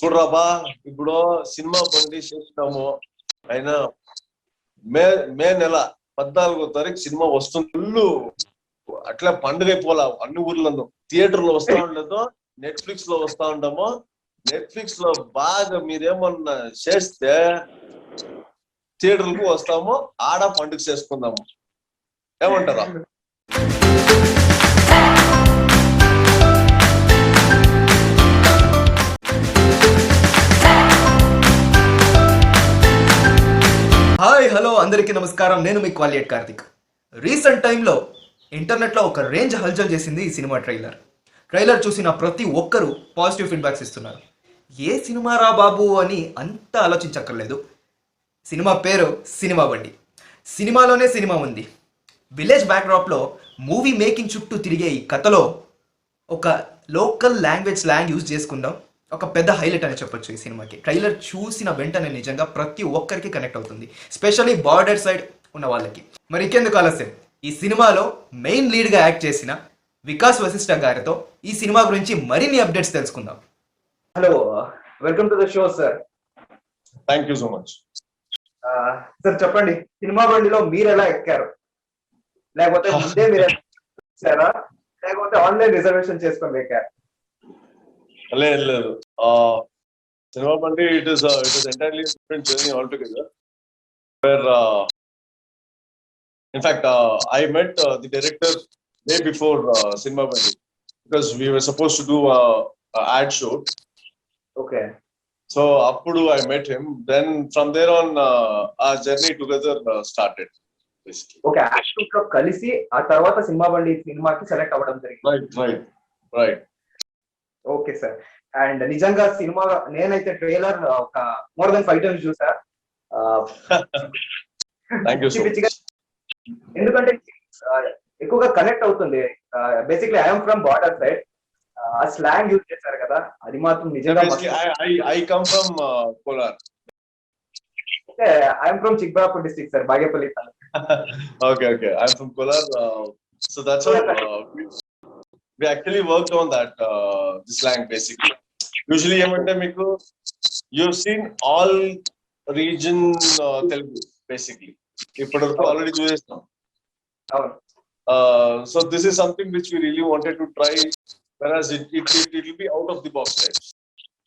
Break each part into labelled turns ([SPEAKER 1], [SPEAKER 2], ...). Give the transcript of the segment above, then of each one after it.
[SPEAKER 1] చూడరాబా ఇప్పుడు సినిమా బండి చేసినాము అయినా మే నెల 14వ తారీఖు సినిమా వస్తుంది. ఫుల్ అట్లా పండుగ అయిపోలా అన్ని ఊర్లలో. థియేటర్ లో వస్తా ఉండదు, నెట్ఫ్లిక్స్ లో వస్తా ఉండము. నెట్ఫ్లిక్స్ లో బాగా మీరేమన్నా చేస్తే థియేటర్లకు వస్తాము, ఆడ పండుగ చేసుకుందాము. ఏమంటారా?
[SPEAKER 2] హాయ్ హలో అందరికీ నమస్కారం. నేను మీ క్వాలియేట్ కార్తిక్. రీసెంట్ టైంలో ఇంటర్నెట్లో ఒక రేంజ్ హల్చల్ చేసింది ఈ సినిమా ట్రైలర్ చూసిన ప్రతి ఒక్కరూ పాజిటివ్ ఫీడ్బ్యాక్స్ ఇస్తున్నారు. ఏ సినిమా రా బాబు అని అంత ఆలోచించక్కర్లేదు. సినిమా పేరు సినిమా బండి. సినిమాలోనే సినిమా ఉంది. విలేజ్ బ్యాక్డ్రాప్లో మూవీ మేకింగ్ చుట్టూ తిరిగే ఈ కథలో ఒక లోకల్ లాంగ్వేజ్ స్లాంగ్ యూజ్ చేసుకుందాం ఒక పెద్ద హైలైట్ అని చెప్పొచ్చు ఈ సినిమాకి. ట్రైలర్ చూసిన వెంటనే నిజంగా ప్రతి ఒక్కరికి కనెక్ట్ అవుతుంది, స్పెషల్లీ బార్డర్ సైడ్ ఉన్న వాళ్ళకి. మరి ఇంకెందుకు ఆలస్యం, ఈ సినిమాలో మెయిన్ లీడ్గా యాక్ట్ చేసిన వికాస్ వశిష్ఠ గారితో ఈ సినిమా గురించి మరిన్ని అప్డేట్స్ తెలుసుకుందాం. Hello, welcome to the show sir.
[SPEAKER 1] Thank you so much.
[SPEAKER 2] Sir చెప్పండి, సినిమా బండిలో మీరు ఎలా ఎక్కారు? లేకపోతే ముందే మీరు ఎక్కారా, లేకపోతే ఆన్లైన్ రిజర్వేషన్ చేసుకొని ఎక్కారు?
[SPEAKER 1] లేదు Cinema Bandi it is entirely different journey all together. Where in fact I met the director day before cinema bandi because we were supposed to do a ad shoot.
[SPEAKER 2] Okay,
[SPEAKER 1] so appudu I met him, then from there on our journey together started basically.
[SPEAKER 2] Okay, ad shoot lo kalisi aa tarvata cinema bandi cinema ki select avadam jarigindi.
[SPEAKER 1] Right.
[SPEAKER 2] Okay sir. And నిజంగా cinema నేనైతే trailer ఒక more than 5 times చూసా. ఎందుకంటే ఎక్కువగా connect అవుతుంది. Basically I'm from border side. ఆ slang use చేశారు కదా, అది మాత్రం నిజంగా.
[SPEAKER 1] I come from Kolar.
[SPEAKER 2] Okay, I'm from Chikballapur district sir, Bagepalli.
[SPEAKER 1] Okay, I'm from Kolar. So that's how we actually worked on that the slang basically. Usually ఏమంటే మీకు you've seen all region Telugu basically ఇప్పటివరకు already చూసేస్తాం. So this is something which we really wanted to try, whereas it will be out of the box types.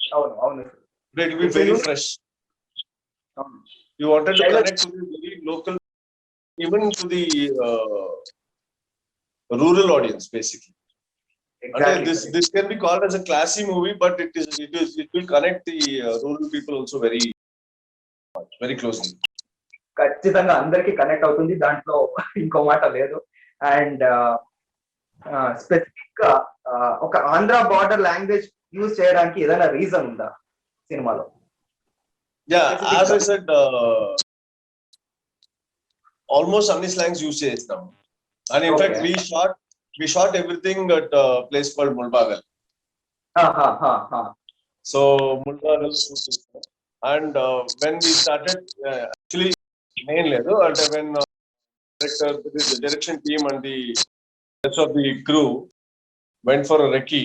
[SPEAKER 1] It will be very fresh. You wanted to connect to the very local, even to the rural audience basically. Exactly. This can be called as a classy movie, but it will connect the rural people also very closely.
[SPEAKER 2] ఖచ్చితంగా అందరికి connect అవుతుంది, దాంట్లో ఇంకో మాట లేదు. And specific గా ఒక Andhra border language use చేయడానికి ఏదైనా రీజన్ ఉందా సినిమాలో?
[SPEAKER 1] As I said, almost అన్ని slangs use చేస్తాం. And in fact we shot everything at a place called Mulbagal. So Mulbagal, and when we started actually main level, and when the direction team and the rest of the crew went for a recce,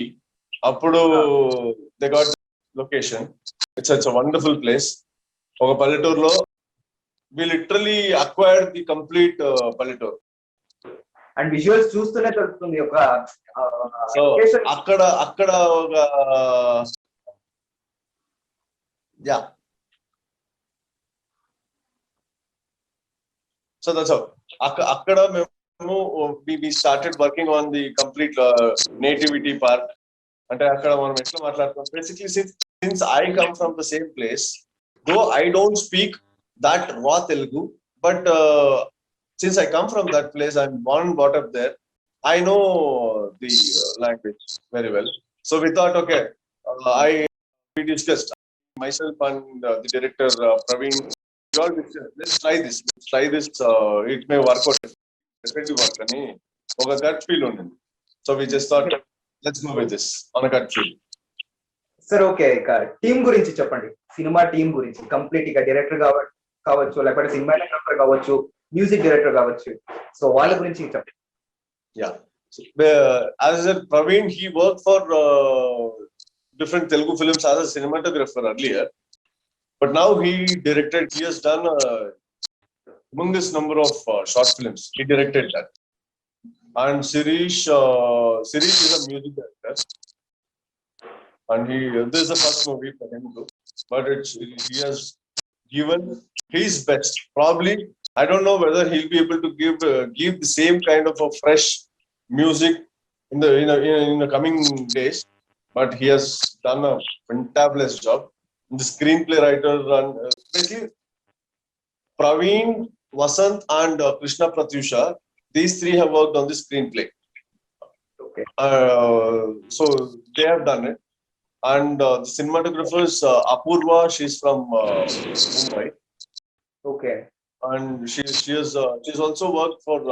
[SPEAKER 1] appudu they got the location. It's a wonderful place. Oka Palletoor lo we literally acquired the complete Palletoor.
[SPEAKER 2] And visuals చూస్తూనే తెలుస్తుంది ఒక
[SPEAKER 1] అక్కడ ఒక so that's how అక్కడ మేము we started working on the complete nativity part. అంటే అక్కడ మనం ఎట్లా మాట్లాడుతాం basically, since I come from the same place, though I don't speak that raw Telugu, but since I come from that place, I'm born and brought up there, I know the language very well. So we thought, okay, we discussed, myself and the director Praveen, we all discussed, let's try this, it may work out, definitely work ani oka gut feel undi. So we just thought, let's go with this on a gut feel.
[SPEAKER 2] Sir, okay, team గురించి చెప్పండి. Cinema team గురించి complete గా director కావచ్చు, లేకపోతే cinematographer కావచ్చు, music director కావచ్చు, so వాళ్ళ గురించి చెప్పండి.
[SPEAKER 1] So, as I said, Praveen, he worked for different Telugu films as a cinematographer earlier, but now he has done a humongous number of short films. He directed that. And Sirish is a music director, and this is the first movie for him too. But he has given his best. Probably, I don't know whether he'll be able to give the same kind of a fresh music in the coming days. But he has done a fantabulous job. The screenplay writer and basically Praveen, Vasant, and Krishna Pratyusha. These three have worked on the screenplay.
[SPEAKER 2] Okay.
[SPEAKER 1] So they have done it. And the cinematographer is Apurva. She's from Mumbai,
[SPEAKER 2] Okay.
[SPEAKER 1] and she's also worked for a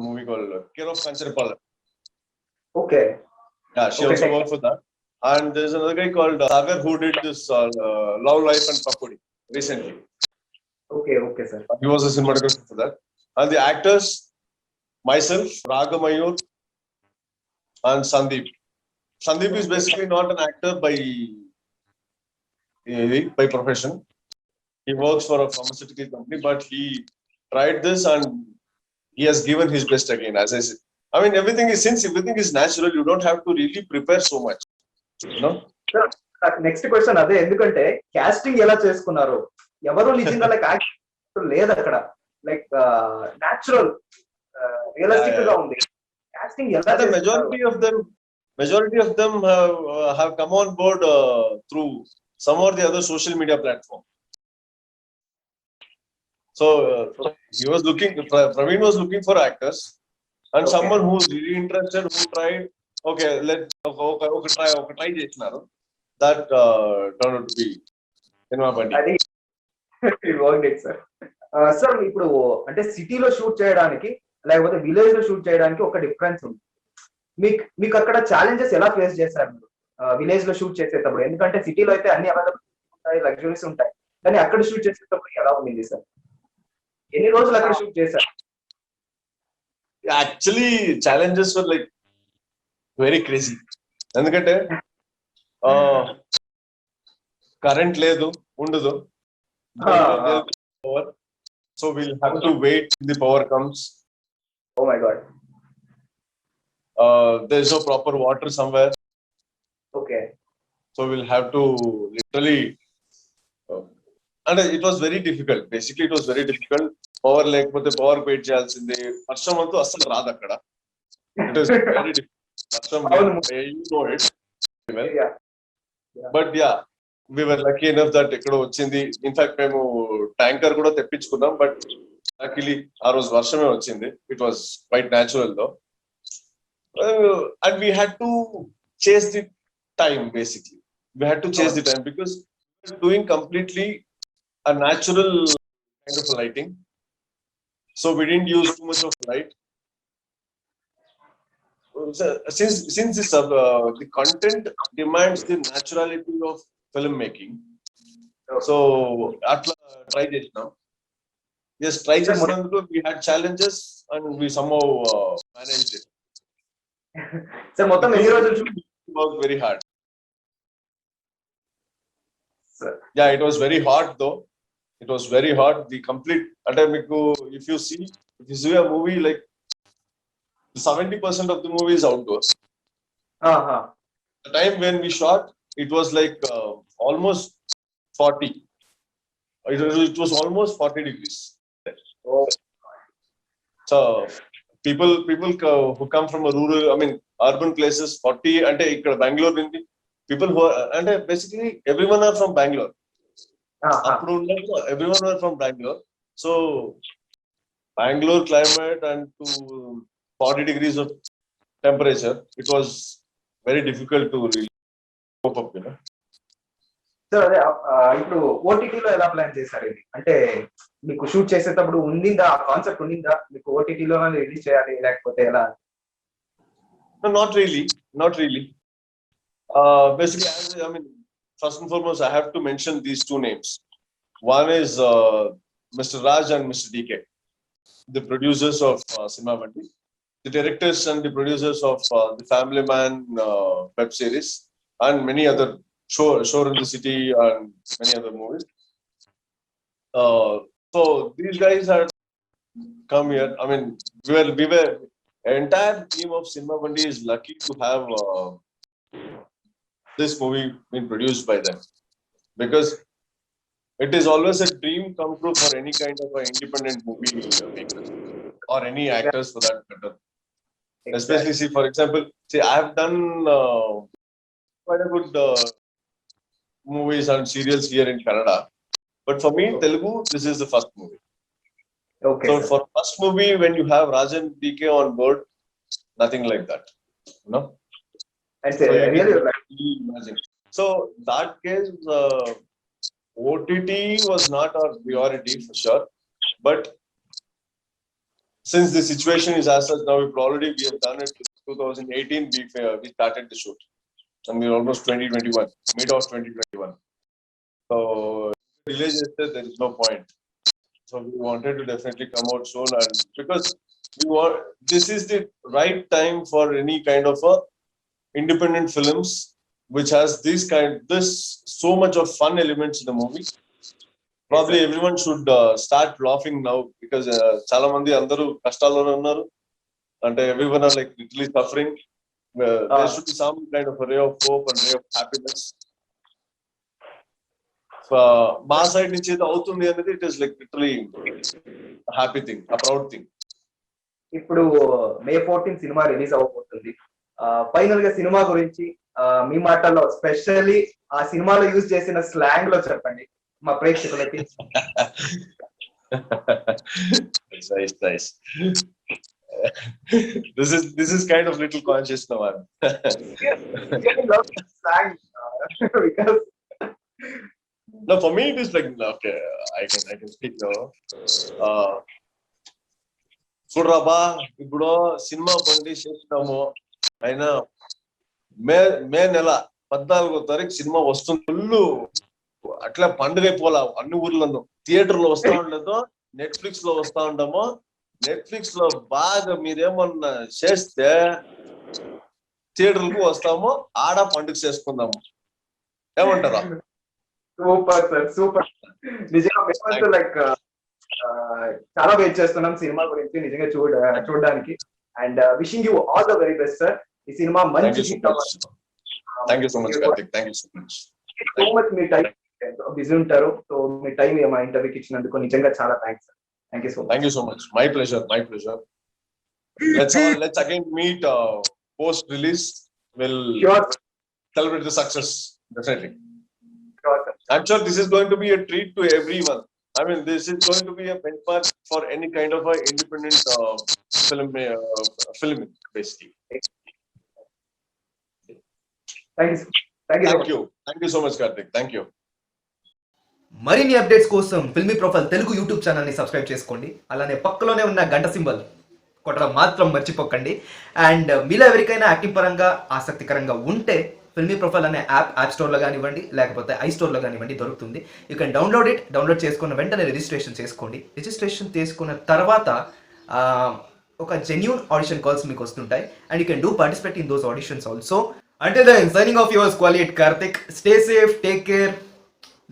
[SPEAKER 1] movie called Care of Kanchanapala.
[SPEAKER 2] Okay.
[SPEAKER 1] Yeah, she
[SPEAKER 2] Okay,
[SPEAKER 1] also worked for that. And there's another guy called Sagar who did this Love Life and Pakodi recently.
[SPEAKER 2] Okay, sir.
[SPEAKER 1] He was a cinematographer for that. And the actors, myself, Raga Mayur, and Sandeep. Sandeep is basically not an actor by profession. He works for a pharmaceutical company, but he tried this and he has given his best again. As I said, I mean, since everything is natural, you don't have to really prepare so much. You know?
[SPEAKER 2] Next question అదే, ఎందుకంటే casting ఎలా చేసుకున్నారు? ఎవరు నిజంగా like actor లేదు అక్కడ, like natural realistic గా ఉంది. కాస్టింగ్ ఎలా
[SPEAKER 1] The majority of them have come on board through some or the other social media platform. So Praveen was looking for actors, and
[SPEAKER 2] Okay.
[SPEAKER 1] someone who's really interested, who tried. Okay, try చేసినారు. That turned out to be Cinema Bunny.
[SPEAKER 2] అది sir. Sir ఇప్పుడు అంటే సిటీలో shoot చేయడానికి లేకపోతే village లో shoot చేయడానికి ఒక డిఫరెన్స్ ఉంది. మీకు అక్కడ ఛాలెంజెస్ ఎలా ఫేస్ చేశారు మీరు విలేజ్ లో షూట్ చేసేటప్పుడు? ఎందుకంటే సిటీలో అయితే అన్ని అవైలబుల్ ఉంటాయి, లగ్జరీస్ ఉంటాయి, కానీ అక్కడ షూట్ చేసేటప్పుడు ఎలా ఉంది సార్? ఎన్ని రోజులు అక్కడ షూట్ చేశారు?
[SPEAKER 1] Actually, challenges were like very crazy. ఎందుకంటే కరెంట్ లేదు, ఉండదు. Power. So we'll have to wait till the power comes.
[SPEAKER 2] Oh my god.
[SPEAKER 1] There's no proper water somewhere.
[SPEAKER 2] Okay.
[SPEAKER 1] So we'll have to literally, and it was very difficult. Basically, it was very difficult. Power లేకపోతే power weight చేయాల్సిందే. వర్షం అంతా అసలు రాదు అక్కడ. It is very difficult. వర్షం, you know it well.
[SPEAKER 2] Yeah.
[SPEAKER 1] But yeah, we were lucky enough that ఎక్కడో వచ్చింది. ఇన్ఫాక్ట్ మేము ట్యాంకర్ కూడా తెప్పించుకున్నాం, బట్ లక్కీలీ ఆ రోజు వర్షమే వచ్చింది. It was quite natural though. And we had to chase the time, basically. We had to chase the time because we were doing completely a natural kind of lighting. So we didn't use too much of light. Since this, the content demands the naturality of filmmaking. So atla try చేసినాం. Yes, try చేసినందుకు we had challenges and we somehow managed it.
[SPEAKER 2] Sir మొత్తం ఎన్ని రోజులు shoot?
[SPEAKER 1] Worked very hard. Yeah, it was very hot though. It was very hot. The complete, if you see a movie, like 70% of the movie is outdoors. The time when we shot, it was like almost 40. It was almost 40 degrees.
[SPEAKER 2] Oh.
[SPEAKER 1] So people who come from a rural, urban places, 40 ante ikkada Bangalore vindi. People who are, and basically everyone are from Bangalore. Everyone were from Bangalore. So Bangalore climate and to 40 degrees of temperature, it was very difficult to really cope up, you know.
[SPEAKER 2] Sir అదే ఇప్పుడు ఓటీటీలో ఎలా plan చేశారు ఇది? అంటే మీకు shoot చేసేటప్పుడు ఉండిందా, ఆ కాన్సెప్ట్ ఉండిందా మీకు ఓటీటీలో రిలీజ్ చేయాలి లేకపోతే ఎలా?
[SPEAKER 1] No, not really. Basically, first and foremost, I have to mention these two names. One is Mr. Raj and Mr. DK, the producers of Cinema Bunny, the directors and the producers of the Family Man web series, and many other Shore in the City and many other movies. So these guys had come here. I mean, we were entire team of Cinema Bandi is lucky to have this movie been produced by them, because it is always a dream come true for any kind of independent movie makers or any actors for that matter. Especially, see, for example, I have done quite a good movies and serials here in Canada, but for me, Telugu, this is the first movie.
[SPEAKER 2] Okay,
[SPEAKER 1] So
[SPEAKER 2] sir.
[SPEAKER 1] for first movie, when you have Rajan DK on board, nothing like that, you know.
[SPEAKER 2] And
[SPEAKER 1] So you can
[SPEAKER 2] really,
[SPEAKER 1] really imagine. So that case, OTT was not our priority for sure, but since the situation is as such now, we have done it. 2018, we started the shoot, and we're almost 2021, mid of 2021. So delay is there is no point. So we wanted to definitely come out soon, and because this is the right time for any kind of a independent films which has this so much of fun elements in the movie. Probably everyone should start laughing now, because చాలా మంది అందరూ కష్టాల్లోనే ఉన్నారు, అంటే everyone are like literally suffering. There should be some kind of a ray of hope and ray of happiness. మా side నుంచి ఏదో అవుతుంది అనేది it is like literally happy thing, a proud thing.
[SPEAKER 2] ఇప్పుడు మే 14 సినిమా రిలీజ్ అవబోతుంది. Final గా cinema గురించి మీ మాటల్లో స్పెషల్లీ ఆ సినిమాలో యూజ్ చేసిన స్లాంగ్ లో చెప్పండి మా ప్రేక్షకులకి.
[SPEAKER 1] Nice. This is kind of little conscious now.
[SPEAKER 2] Really love this slang because
[SPEAKER 1] No, for me it is like, okay, I can speak now. చూడరాబా, ఇప్పుడు సినిమా బండి చేస్తున్నాము, అయినా మే నెల 14వ తారీఖు సినిమా వస్తుంది. ఫుల్ అట్లా పండుగ పోలా అన్ని ఊర్లలో. థియేటర్ లో వస్తా ఉండదు, నెట్ఫ్లిక్స్ లో వస్తా ఉంటాము. నెట్ఫ్లిక్స్ లో బాగా మీరేమన్నా చేస్తే థియేటర్లకు వస్తాము, ఆడ పండుగ చేసుకుందాము. ఏమంటారా?
[SPEAKER 2] Super sir, super. నిజంగా మేము లైక్ చాలా వెయిట్ చేస్తున్నాం సినిమా గురించి నిజంగా చూడడానికి. And wishing you all the very best sir. ఈ సినిమా మంచి హిట్ అవ్వాలి.
[SPEAKER 1] Thank you so much Karthik, thank you so much.
[SPEAKER 2] So much me time busy ఉంటారు, సో మీ టైం మా ఇంటర్వ్యూకి ఇచ్చినందుకు నిజంగా చాలా thanks sir. Thank you so much.
[SPEAKER 1] Thank you so much. My pleasure. Let's again meet post release. We'll
[SPEAKER 2] Sure.
[SPEAKER 1] celebrate the success, definitely.
[SPEAKER 2] Sure, sir.
[SPEAKER 1] I'm sure this is going to be a treat to everyone. I mean, this is going to be a benchmark for any kind of a independent film, basically.
[SPEAKER 2] Thank you, sir.
[SPEAKER 1] Thank you so much, Karthik. Thank you.
[SPEAKER 2] మరిన్ని updates కోసం filmy profile Telugu YouTube ఛానల్ని subscribe చేసుకోండి. అలానే పక్కలోనే ఉన్న గంట symbol కొట్టడం మాత్రం మర్చిపోకండి. అండ్ మీలో ఎవరికైనా యాక్టింగ్ పరంగా ఆసక్తికరంగా ఉంటే ఫిల్మీ ప్రొఫైల్ అనే యాప్ స్టోర్లో కానివ్వండి, లేకపోతే ఐస్టోర్లో కానివ్వండి దొరుకుతుంది. యూ కెన్ డౌన్లోడ్ చేసుకున్న వెంటనే రిజిస్ట్రేషన్ చేసుకోండి. రిజిస్ట్రేషన్ చేసుకున్న తర్వాత ఒక జెన్యూన్ ఆడిషన్ కాల్స్ మీకు వస్తుంటాయి, and you can participate in those auditions also. Until then, signing off yours, Qualiate Karthik. Stay safe, take care.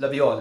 [SPEAKER 2] Love you all.